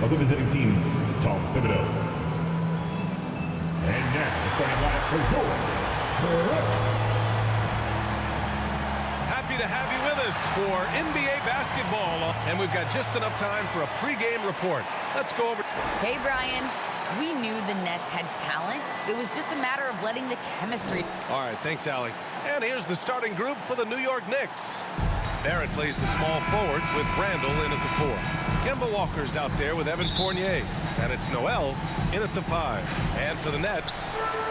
of the visiting team, Tom Thibodeau. And now, starting line for Happy to have you with us for NBA basketball. And we've got just enough time for a pregame report. Let's go over. Hey, Brian. We knew the Nets had talent. It was just a matter of letting the chemistry. All right, thanks, Allie. And here's the starting group for the New York Knicks. Barrett plays the small forward with Randall in at the 4. Kemba Walker's out there with Evan Fournier. And it's Noel in at the 5. And for the Nets,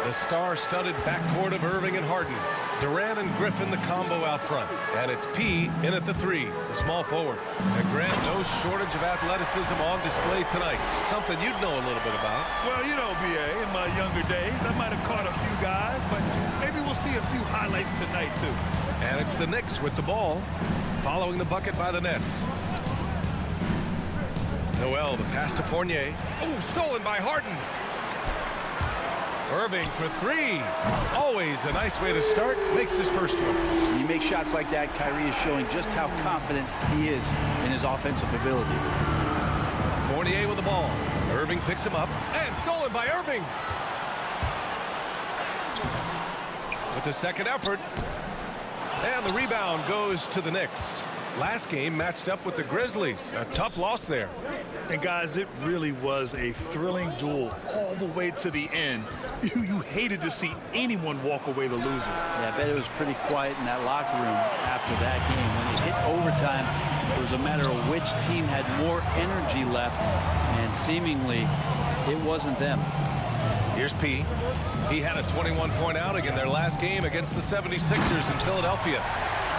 the star-studded backcourt of Irving and Harden. Durant and Griffin, the combo out front. And it's P in at the 3, the small forward. And Grant, no shortage of athleticism on display tonight. Something you'd know a little bit about. Well, you know, B.A., in my younger days, I might have caught a few guys, but maybe we'll see a few highlights tonight, too. And it's the Knicks with the ball, following the bucket by the Nets. Noel, the pass to Fournier. Oh, stolen by Harden. Irving for 3. Always a nice way to start. Makes his first one. When you make shots like that, Kyrie is showing just how confident he is in his offensive ability. Fournier with the ball. Irving picks him up. And stolen by Irving. With the second effort. And the rebound goes to the Knicks. Last game matched up with the Grizzlies. A tough loss there. And guys, it really was a thrilling duel all the way to the end. You hated to see anyone walk away the loser. Yeah, I bet it was pretty quiet in that locker room after that game. When it hit overtime, it was a matter of which team had more energy left, and seemingly it wasn't them. Here's P. He had a 21-point outing in their last game against the 76ers in Philadelphia.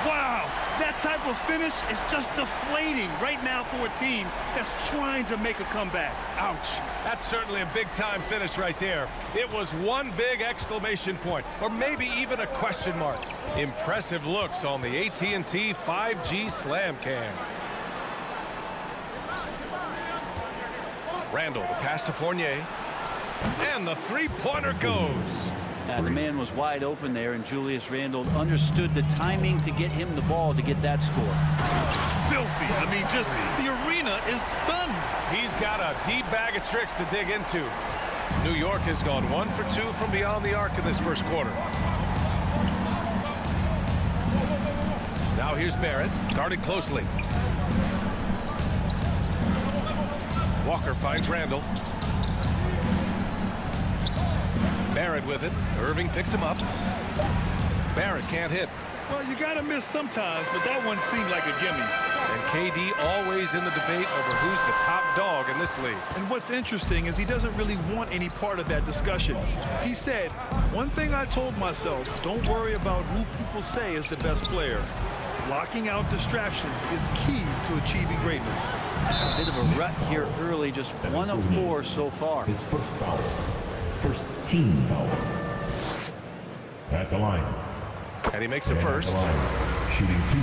Wow, that type of finish is just deflating right now for a team that's trying to make a comeback. Ouch. That's certainly a big-time finish right there. It was one big exclamation point, or maybe even a question mark. Impressive looks on the AT&T 5G Slam Cam. Randall, the pass to Fournier. And the three-pointer goes. Now, the man was wide open there, and Julius Randle understood the timing to get him the ball to get that score. Filthy. I mean, just the arena is stunned. He's got a deep bag of tricks to dig into. New York has gone 1 for 2 from beyond the arc in this first quarter. Now here's Barrett, guarded closely. Walker finds Randall. Barrett with it. Irving picks him up. Barrett can't hit. Well, you got to miss sometimes, but that one seemed like a gimme. And KD always in the debate over who's the top dog in this league. And what's interesting is he doesn't really want any part of that discussion. He said, one thing I told myself, don't worry about who people say is the best player. Blocking out distractions is key to achieving greatness. A bit of a rut here early, just 1 of 4 so far. His first foul. First team foul. At the line. And he makes a first. Shooting 2.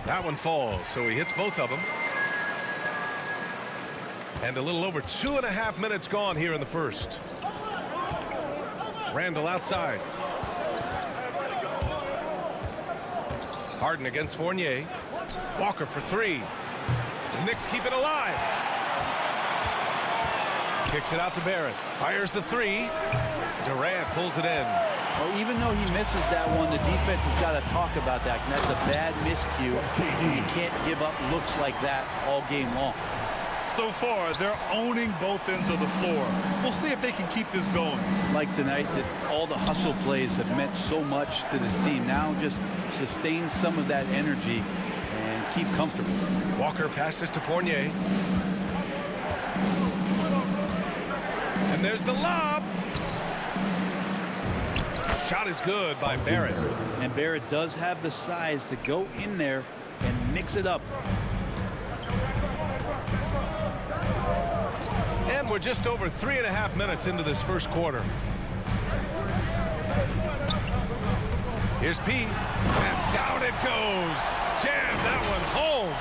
That one falls, so he hits both of them. And a little over 2.5 minutes gone here in the first. Randall outside. Harden against Fournier. Walker for 3. The Knicks keep it alive. Kicks it out to Barrett. Fires the 3. Durant pulls it in. Well, even though he misses that one, the defense has got to talk about that. And that's a bad miscue. You can't give up looks like that all game long. So far, they're owning both ends of the floor. We'll see if they can keep this going. Like tonight, that all the hustle plays have meant so much to this team. Now just sustain some of that energy and keep comfortable. Walker passes to Fournier. And there's the lob. Shot is good by Barrett. And Barrett does have the size to go in there and mix it up. And we're just over 3.5 minutes into this first quarter. Here's P. And down it goes. jammed that one home.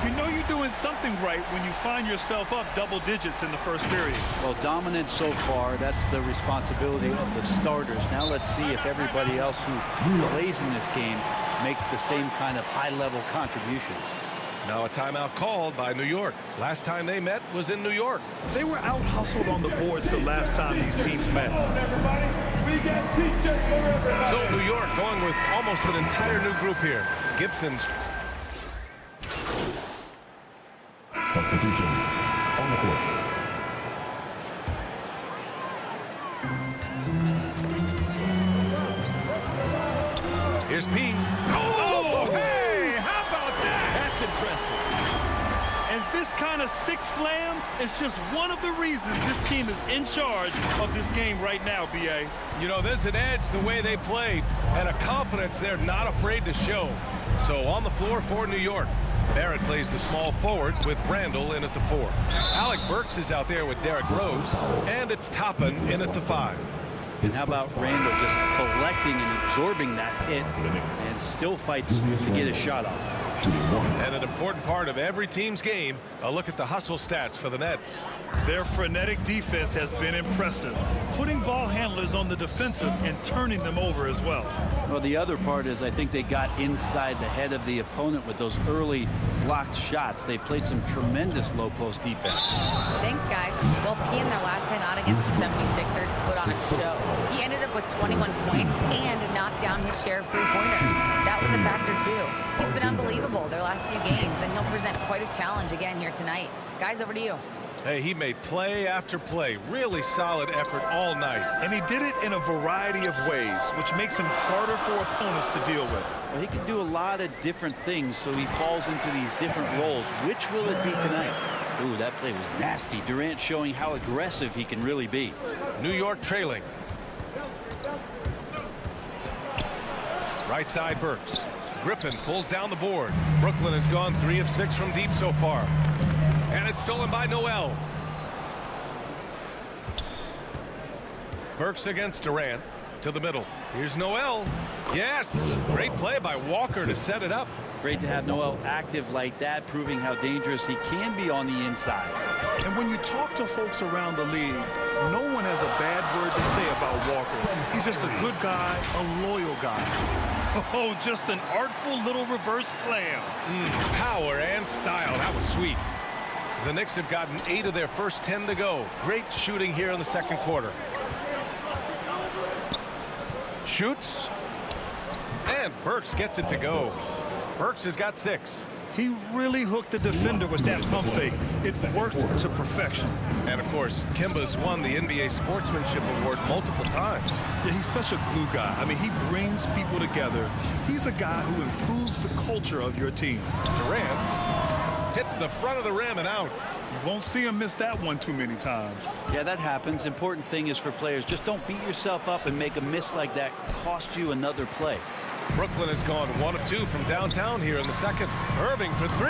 You know you're doing something right when you find yourself up double digits in the first period. Well, dominant so far. That's the responsibility of the starters. Now let's see if everybody else who plays in this game makes the same kind of high-level contributions. Now a timeout called by New York. Last time they met was in New York. They were out-hustled on the boards the last time these teams met. So New York going with almost an entire new group here. Gibson's. Substitutions on the court. Here's Pete. Oh, hey, how about that? That's impressive. And this kind of six slam is just one of the reasons this team is in charge of this game right now, B.A. You know, there's an edge the way they played and a confidence they're not afraid to show. So on the floor for New York, Barrett plays the small forward with Randall in at the 4. Alec Burks is out there with Derrick Rose, and it's Toppin in at the 5. And how about Randall just collecting and absorbing that hit and still fights to get a shot off. And an important part of every team's game, a look at the hustle stats for the Nets. Their frenetic defense has been impressive, putting ball handlers on the defensive and turning them over as well. Well, the other part is I think they got inside the head of the opponent with those early blocked shots. They played some tremendous low post defense. Thanks, guys. Well, P in their last time out against the 76ers put on a show. He ended up with 21 points and knocked down his share of three-pointers. That was a factor, too. He's been unbelievable their last few games, and he'll present quite a challenge again here tonight. Guys, over to you. Hey, he made play after play. Really solid effort all night. And he did it in a variety of ways, which makes him harder for opponents to deal with. Well, he can do a lot of different things, so he falls into these different roles. Which will it be tonight? Ooh, that play was nasty. Durant showing how aggressive he can really be. New York trailing. Right side Burks. Griffin pulls down the board. Brooklyn has gone 3 of 6 from deep so far. And it's stolen by Noel. Burks against Durant to the middle. Here's Noel. Yes, great play by Walker to set it up. Great to have Noel active like that, proving how dangerous he can be on the inside. And when you talk to folks around the league, no one has a bad word to say about Walker. He's just a good guy, a loyal guy. Oh, just an artful little reverse slam. Power and style. That was sweet. The Knicks have gotten 8 of their first 10 to go. Great shooting here in the second quarter. Shoots. And Burks gets it to go. Burks has got 6. He really hooked the defender with that pump fake. It worked to perfection. And, of course, Kemba's won the NBA Sportsmanship Award multiple times. Yeah, he's such a glue guy. I mean, he brings people together. He's a guy who improves the culture of your team. Durant hits the front of the rim and out. You won't see him miss that one too many times. Yeah, that happens. Important thing is for players, just don't beat yourself up and make a miss like that cost you another play. Brooklyn has gone 1 of 2 from downtown here in the second. Irving for 3.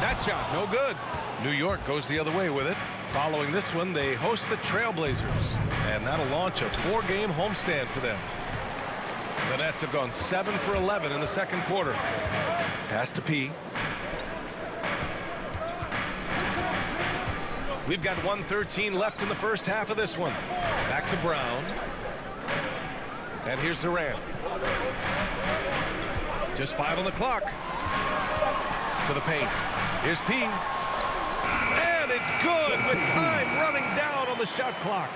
That shot no good. New York goes the other way with it. Following this one, they host the Trailblazers, and that'll launch a 4-game homestand for them. The Nets have gone 7 for 11 in the second quarter. Pass to P. We've got 1:13 left in the first half of this one. Back to Brown. And here's Durant. Just 5 on the clock. To the paint. Here's P. And it's good with time running down on the shot clock.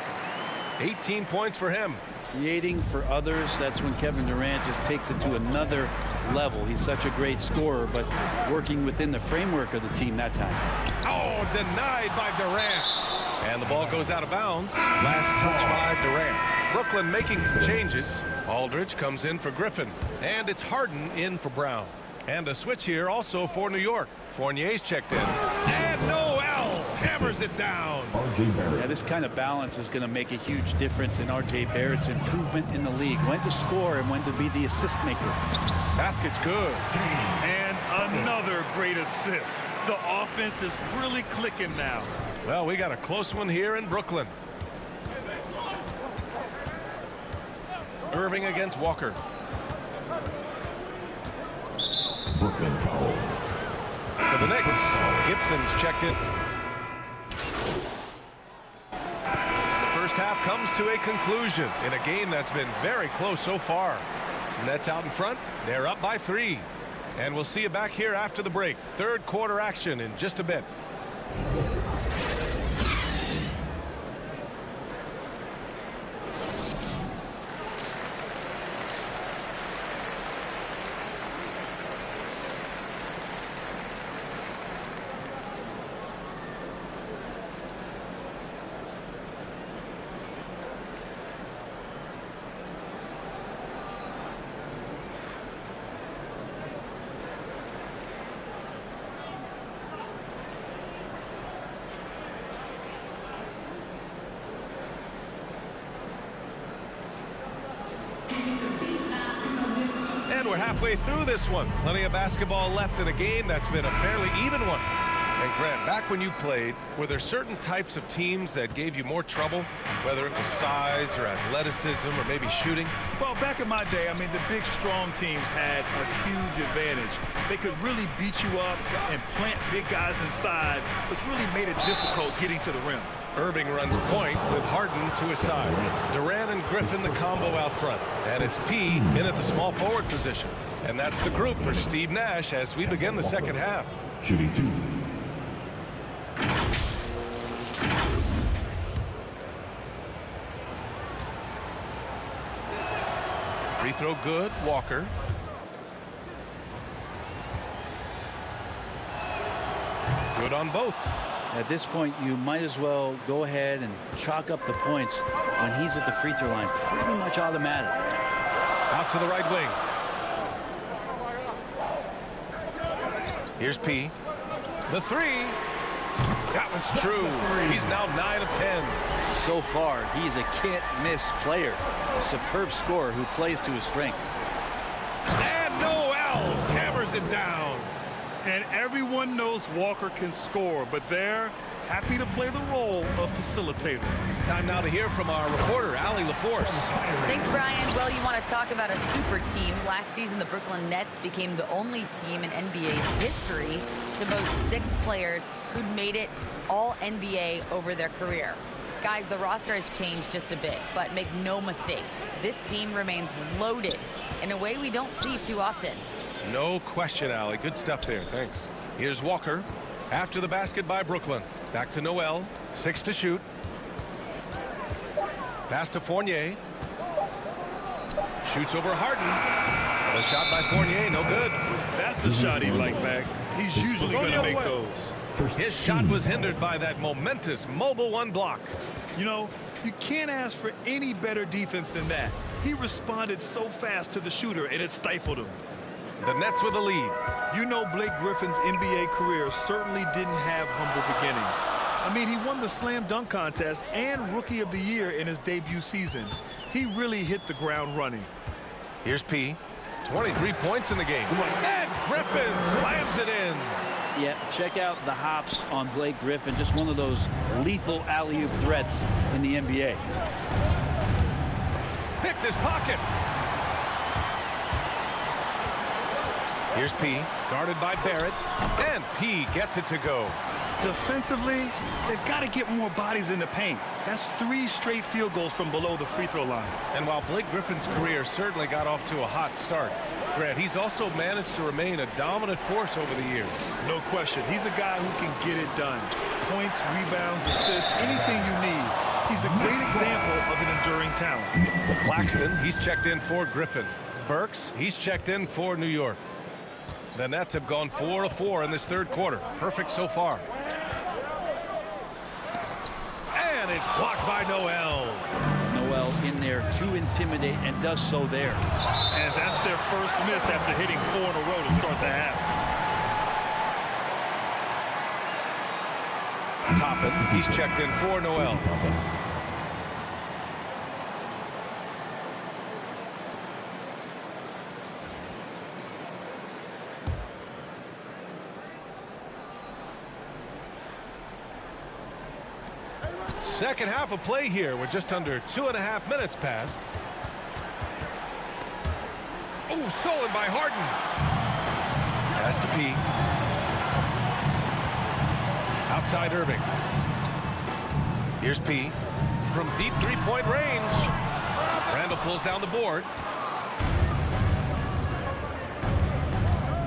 18 points for him. Creating for others, that's when Kevin Durant just takes it to another level. He's such a great scorer, but working within the framework of the team that time. Oh, denied by Durant. And the ball goes out of bounds. Last touch by Durant. Brooklyn making some changes. Aldridge comes in for Griffin. And it's Harden in for Brown. And a switch here also for New York. Fournier's checked in. And Noel hammers it down. R.J. Barrett. Yeah, this kind of balance is going to make a huge difference in R.J. Barrett's improvement in the league. When to score and when to be the assist maker. Basket's good. And another great assist. The offense is really clicking now. Well, we got a close one here in Brooklyn. Irving against Walker. Brooklyn foul. For the Knicks, Gibson's checked in. The first half comes to a conclusion in a game that's been very close so far. Nets out in front. They're up by 3. And we'll see you back here after the break. Third quarter action in just a bit. And we're halfway through this one. Plenty of basketball left in a game that's been a fairly even one. And Grant, back when you played, were there certain types of teams that gave you more trouble, whether it was size or athleticism or maybe shooting? Well, back in my day, I mean, the big, strong teams had a huge advantage. They could really beat you up and plant big guys inside, which really made it difficult getting to the rim. Irving runs point with Harden to his side. Durant and Griffin the combo out front. And it's P in at the small forward position. And that's the group for Steve Nash as we begin the second half. Shooting 2. Free throw good, Walker. Good on both. At this point, you might as well go ahead and chalk up the points when he's at the free throw line. Pretty much automatic. Out to the right wing. Here's P. The 3. That one's true. He's now 9 of 10. So far, he's a can't-miss player. A superb scorer who plays to his strength. And Noel hammers it down. And everyone knows Walker can score, but they're happy to play the role of facilitator. Time now to hear from our reporter, Allie LaForce. Thanks, Brian. Well, you want to talk about a super team. Last season, the Brooklyn Nets became the only team in NBA history to boast 6 players who'd made it all NBA over their career. Guys, the roster has changed just a bit, but make no mistake, this team remains loaded in a way we don't see too often. No question, Allie. Good stuff there. Thanks. Here's Walker. After the basket by Brooklyn. Back to Noel. 6 to shoot. Pass to Fournier. Shoots over Harden. The shot by Fournier, no good. That's a shot he'd like back. He's usually going to make those. His shot was hindered by that momentous mobile 1 block. You know, you can't ask for any better defense than that. He responded so fast to the shooter, and it stifled him. The Nets with the lead. You know, Blake Griffin's NBA career certainly didn't have humble beginnings. I mean, he won the slam dunk contest and Rookie of the Year in his debut season. He really hit the ground running. Here's P. 23 points in the game. And Griffin slams it in. Yeah, check out the hops on Blake Griffin. Just one of those lethal alley-oop threats in the NBA. Picked his pocket. Here's P, guarded by Barrett, and P gets it to go. Defensively, they've got to get more bodies in the paint. That's 3 straight field goals from below the free throw line. And while Blake Griffin's career certainly got off to a hot start, Grant, he's also managed to remain a dominant force over the years. No question. He's a guy who can get it done. Points, rebounds, assists, anything you need. He's a great example of an enduring talent. Claxton, he's checked in for Griffin. Burks, he's checked in for New York. The Nets have gone 4 of 4 in this third quarter. Perfect so far. And it's blocked by Noel. Noel in there to intimidate and does so there. And that's their first miss after hitting 4 in a row to start the half. Toppin, he's checked in for Noel. Second half of play here with just under 2.5 minutes passed. Oh, stolen by Harden. Pass to P. Outside Irving. Here's P. From deep three-point range. Randall pulls down the board.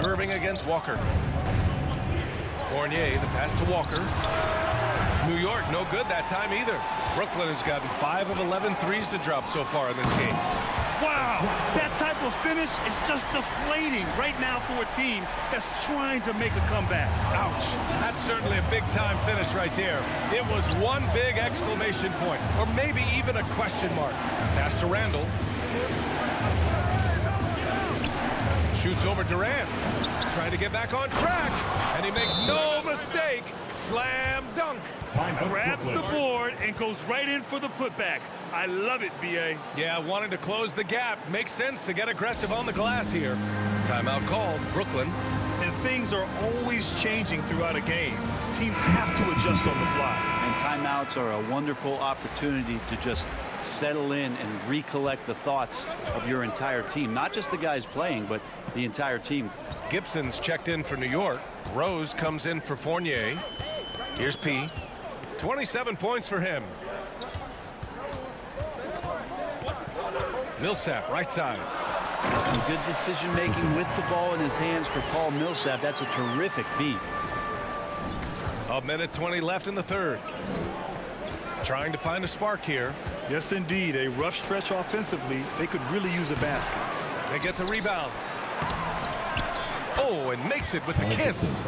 Irving against Walker. Fournier, the pass to Walker. New York, no good that time either. Brooklyn has gotten 5 of 11 threes to drop so far in this game. Wow, that type of finish is just deflating right now for a team that's trying to make a comeback. Ouch. That's certainly a big-time finish right there. It was one big exclamation point, or maybe even a question mark. Pass to Randall. Shoots over Durant. Trying to get back on track, and he makes no mistake. Slam dunk. Timeout, Grabs the Brooklyn. board and goes right in for the putback. I love it, B.A. Yeah, wanting to close the gap. Makes sense to get aggressive on the glass here. Timeout called. Brooklyn. And things are always changing throughout a game. Teams have to adjust on the fly. And timeouts are a wonderful opportunity to just settle in and recollect the thoughts of your entire team. Not just the guys playing, but the entire team. Gibson's checked in for New York. Rose comes in for Fournier. Here's P. 27 points for him. Millsap, right side. And good decision making with the ball in his hands for Paul Millsap. That's a terrific beat. A minute 20 left in the third. Trying to find a spark here. Yes, indeed. A rough stretch offensively. They could really use a basket. They get the rebound. Oh, and makes it with the kiss.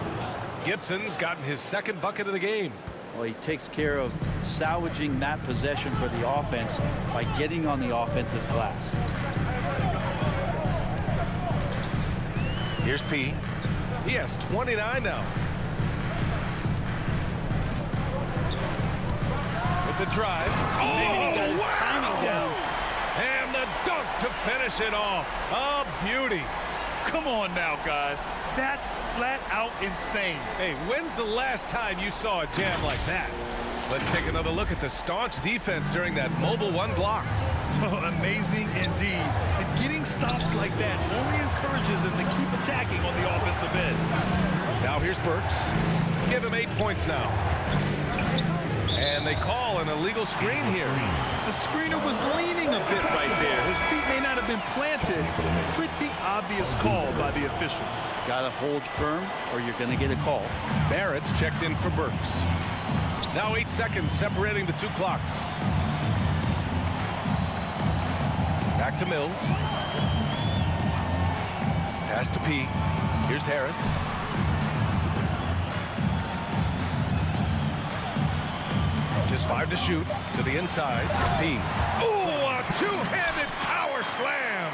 Gibson's gotten his second bucket of the game. Well, he takes care of salvaging that possession for the offense by getting on the offensive glass. Here's P. He has 29 now. With the drive. He got his timing down. And the dunk to finish it off. A beauty. Come on now, guys. That's flat out insane. Hey, when's the last time you saw a jam like that? Let's take another look at the staunch defense during that mobile one block. Amazing indeed. And getting stops like that only encourages them to keep attacking on the offensive end. Now here's Burks. Give him 8 points now. And they call an illegal screen here. The screener was leaning a bit right there. His feet may not have been planted. Pretty obvious call by the officials. Got to hold firm or you're going to get a call. Barrett's checked in for Burks. Now 8 seconds separating the two clocks. Back to Mills. Pass to P. Here's Harris. Just 5 to shoot. To the inside. P. Oh, a two-handed power slam.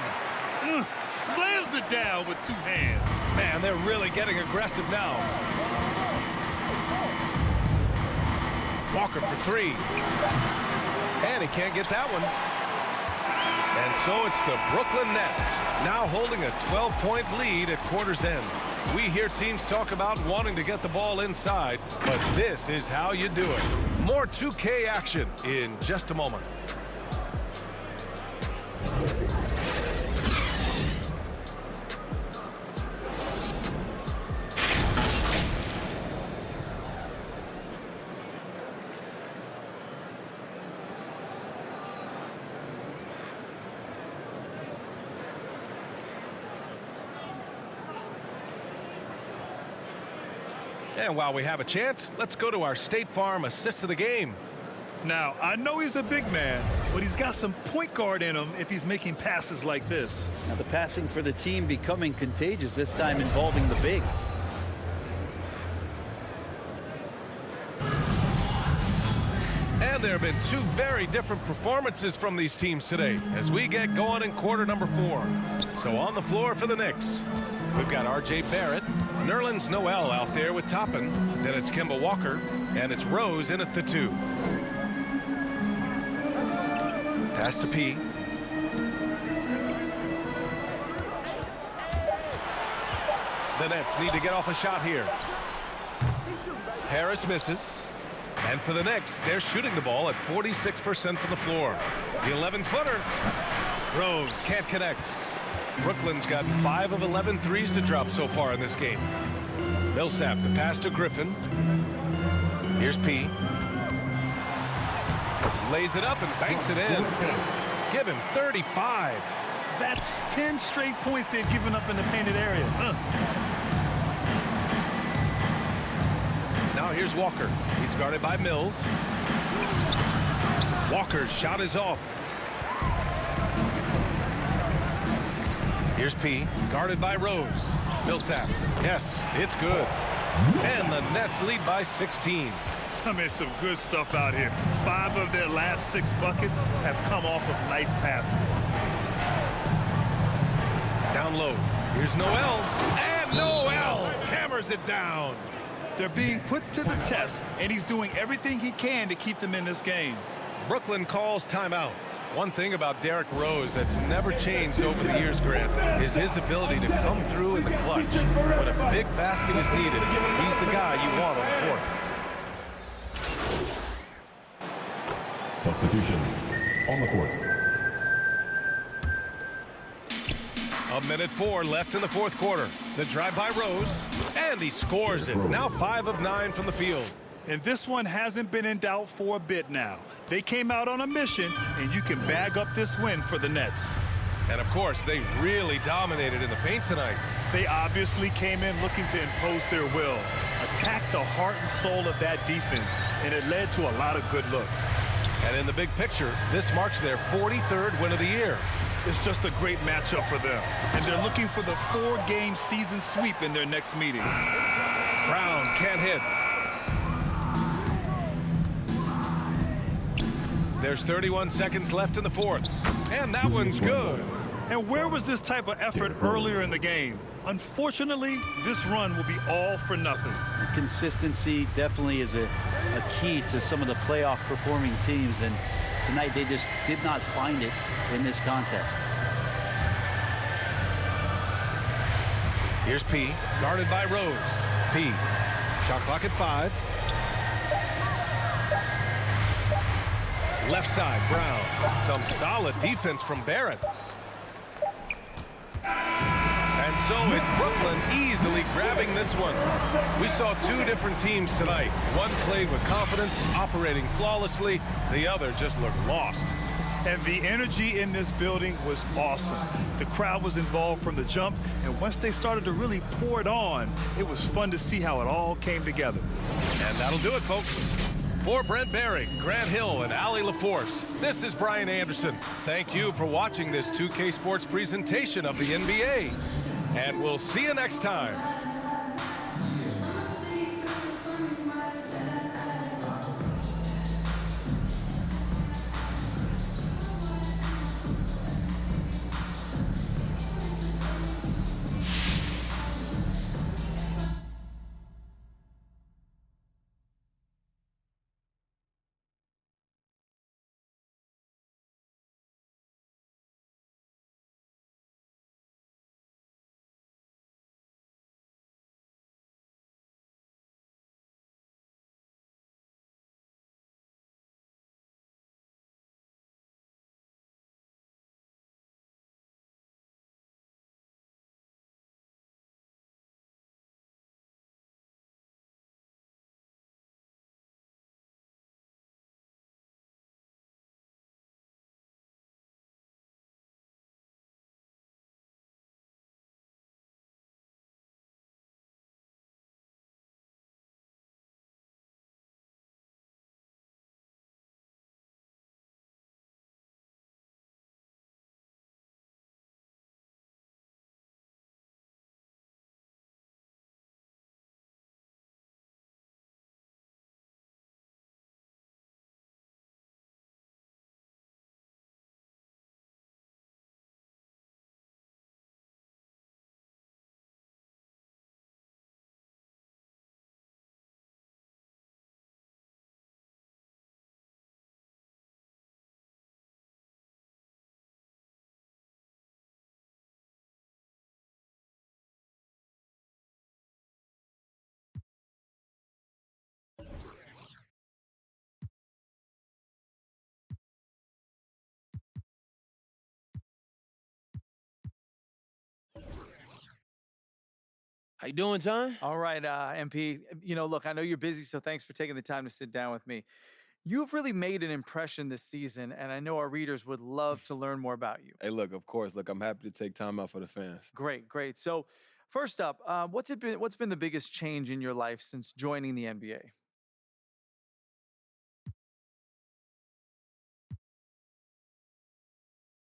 Slams it down with two hands. Man, they're really getting aggressive now. Walker for 3. And he can't get that one. And so it's the Brooklyn Nets now holding a 12-point lead at quarter's end. We hear teams talk about wanting to get the ball inside, but this is how you do it. More 2K action in just a moment. And while we have a chance, let's go to our State Farm assist of the game. Now, I know he's a big man, but he's got some point guard in him if he's making passes like this. Now the passing for the team becoming contagious, this time involving the big. And there have been 2 very different performances from these teams today as we get going in quarter number 4. So on the floor for the Knicks, we've got R.J. Barrett, Nerlens Noel out there with Toppin. Then it's Kemba Walker, and it's Rose in at the 2. Pass to P. The Nets need to get off a shot here. Harris misses. And for the Knicks, they're shooting the ball at 46% from the floor. The 11-footer. Rose can't connect. Brooklyn's gotten 5 of 11 threes to drop so far in this game. Millsap, the pass to Griffin. Here's P. Lays it up and banks it in. Give him 35. That's 10 straight points they've given up in the painted area. Now here's Walker. He's guarded by Mills. Walker's shot is off. Here's P. Guarded by Rose. Millsap. Yes, it's good. And the Nets lead by 16. I mean, some good stuff out here. 5 of their last 6 buckets have come off of nice passes. Down low. Here's Noel. And Noel hammers it down. They're being put to the test, and he's doing everything he can to keep them in this game. Brooklyn calls timeout. One thing about Derrick Rose that's never changed over the years, Grant, is his ability to come through in the clutch. When a big basket is needed, he's the guy you want on the court. Substitutions on the court. A minute 4 left in the fourth quarter. The drive by Rose, and he scores it. Now 5 of 9 from the field. And this one hasn't been in doubt for a bit now. They came out on a mission, and you can bag up this win for the Nets. And of course, they really dominated in the paint tonight. They obviously came in looking to impose their will, attack the heart and soul of that defense, and it led to a lot of good looks. And in the big picture, this marks their 43rd win of the year. It's just a great matchup for them, and they're looking for the 4-game season sweep in their next meeting. Brown can't hit. There's 31 seconds left in the fourth, and that one's good. And where was this type of effort earlier in the game? Unfortunately, this run will be all for nothing. Consistency definitely is a key to some of the playoff performing teams, and tonight they just did not find it in this contest. Here's P, guarded by Rose. P, shot clock at 5. Left side, Brown. Some solid defense from Barrett. And so it's Brooklyn easily grabbing this one. We saw 2 different teams tonight. One played with confidence, operating flawlessly. The other just looked lost. And the energy in this building was awesome. The crowd was involved from the jump, and once they started to really pour it on, it was fun to see how it all came together. And that'll do it, folks. For Brent Barry, Grant Hill, and Allie LaForce, this is Brian Anderson. Thank you for watching this 2K Sports presentation of the NBA. And we'll see you next time. How you doing, John? All right, MP. Look, I know you're busy, so thanks for taking the time to sit down with me. You've really made an impression this season, and I know our readers would love to learn more about you. Hey, look, of course. Look, I'm happy to take time out for the fans. Great, great. So, first up, what's been the biggest change in your life since joining the NBA?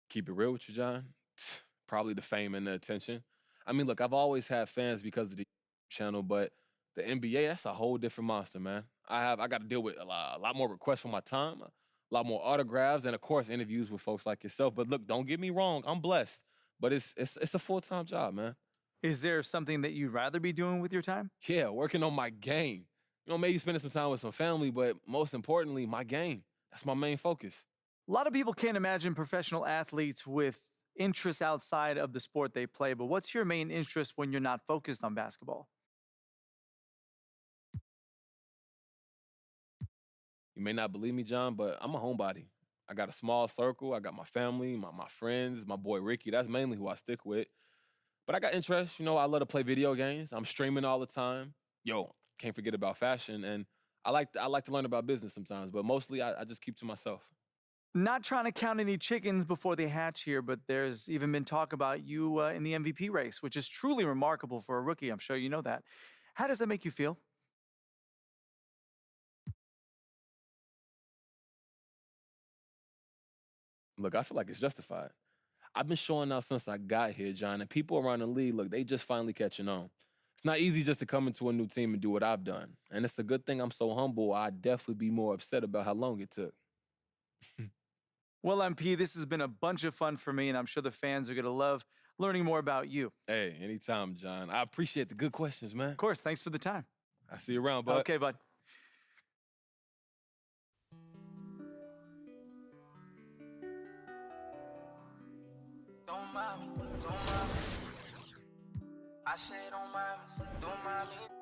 Keep it real with you, John. Probably the fame and the attention. I mean, look, I've always had fans because of the channel, but the NBA, that's a whole different monster, man. I got to deal with a lot more requests for my time, a lot more autographs, and of course, interviews with folks like yourself. But look, don't get me wrong, I'm blessed, but it's a full-time job, man. Is there something that you'd rather be doing with your time? Yeah, working on my game. Maybe spending some time with some family, but most importantly, my game. That's my main focus. A lot of people can't imagine professional athletes with interests outside of the sport they play, but what's your main interest when you're not focused on basketball? You may not believe me, John, but I'm a homebody. I got a small circle. I got my family, my friends, my boy Ricky. That's mainly who I stick with. But I got interests. I love to play video games. I'm streaming all the time. Can't forget about fashion. And I like to learn about business sometimes, but mostly I just keep to myself. Not trying to count any chickens before they hatch here, but there's even been talk about you in the MVP race, which is truly remarkable for a rookie. I'm sure you know that. How does that make you feel? Look, I feel like it's justified. I've been showing out since I got here, John, and people around the league, look, they just finally catching on. It's not easy just to come into a new team and do what I've done. And it's a good thing I'm so humble. I'd definitely be more upset about how long it took. Well, MP, this has been a bunch of fun for me, and I'm sure the fans are going to love learning more about you. Hey, anytime, John. I appreciate the good questions, man. Of course, thanks for the time. I see you around, bud. Okay, bud. Don't mind me, don't mind me. I say don't mind me, don't mind me.